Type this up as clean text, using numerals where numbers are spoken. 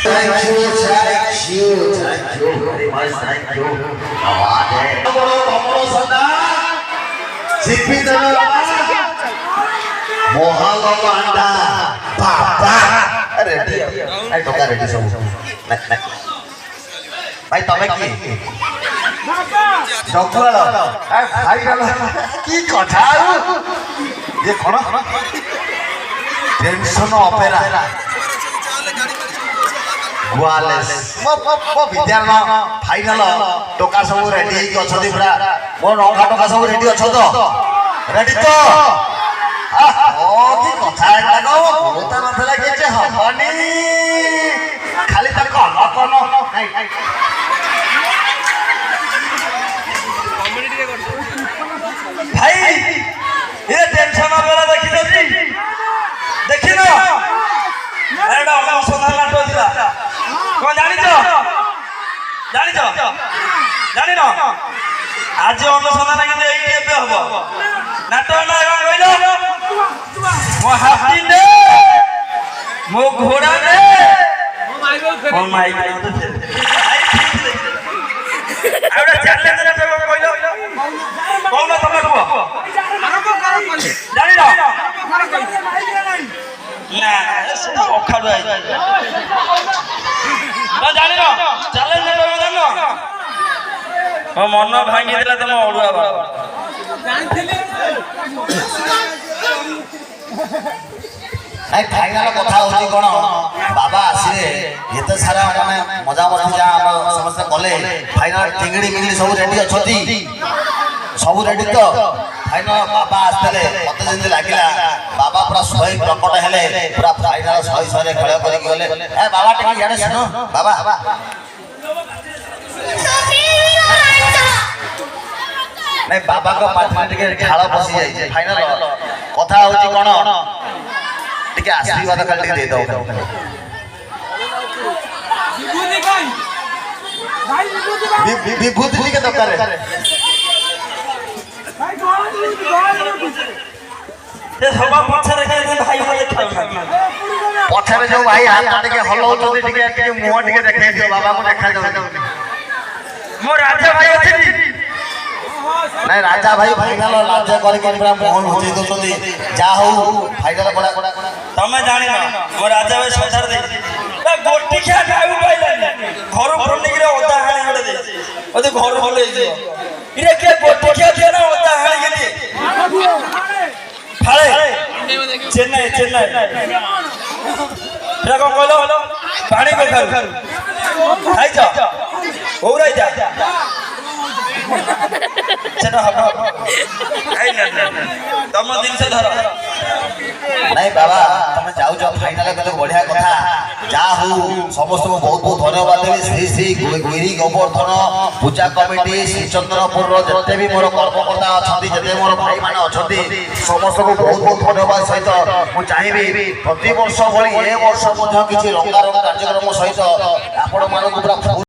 Thank you very much. Thank you. भाई तमे की कथा ये कौन टेंशन ऑपेरा गुआलेस मो विद्यालय फाइनल टोका सब रेडी अछथि पूरा मो नौका टोका सब रेडी अछ तो रेडी तो ओ की कथा लागो बोता नथला के हबनी खाली त कल कल नहीं भाई ये टेंशन वाला देखि देखि ना एडा अनुसंधान नाटक दिला कोन जानि न आज अनुसंधान के एई एबे हबो नाटक ना कहिलो मो हाथी ने मो घोड़ा ने मो माइक तो आउडा चैलेंज ना कहिलो कौन तमे को जानि ना ना ओखाड़ जाय ना जानि न चैलेंज ना जानो ओ मन भांगी दिला तम ओडुआ बाबा जानथिली आई फाइनल कथा होची कोन बाबा आसीरे एते सारा माने मजा मस्ती जा हम समस्त कले फाइनल टिंगड़ी मिंगड़ी सब रेडी अछती सब रेडी तो फाइनल बाबा आस्तले मते जिंदे लागिला बाबा पूरा सही प्रकट हेले पूरा फाइनल सही सही खेल करी गले ए बाबा टिक याडे सुनो बाबा नहीं बाबा को पाठ टिके खाला बसी जाई फाइनल कथा होची कोन टिके आशीर्वाद खाली टिके दे दो विभूति टिके दरकार ये सभा पछरे के भाई होले खाउना पछरे जो भाई हाथ टिके हलौचोदी टिके मुंह टिके देखाइ दियो बाबा को देखा जाउ मो राजा भाई अछि नहीं राजा भाई फाइनल लाज करके पूरा मोहन होती तो जा हो फाइनल बड़ा तमे जानि न मो राजा भाई संसार दे त गोटी खा खाउ पाइला घर फोड़नी के ओदा हाणी गडे दे ओदे घर होले जे इरे के गोटी खा दे ना ओदा हाणी के दे फाळे चेन्नई रे को कहलो पानी को खाउ खाइ जा ओराई जा चलो हम आई ना तम दिन से धर नहीं बाबा तुम जाऊ जाओ फाइनल के बढ़िया कथा जा हो समस्त को बहुत बहुत धन्यवाद देबे श्री श्री गुइरी गोवर्धन पूजा कमिटी श्रीचंद्रपुर रो जते भी मोर कर्मकर्ता अछंती जते मोर भाई माने अछंती समस्त को बहुत बहुत धन्यवाद सहित मु चाहिबी प्रति वर्ष भली ए वर्ष मध्ये किछि रंगारंग कार्यक्रम सहित आपण मानको पूरा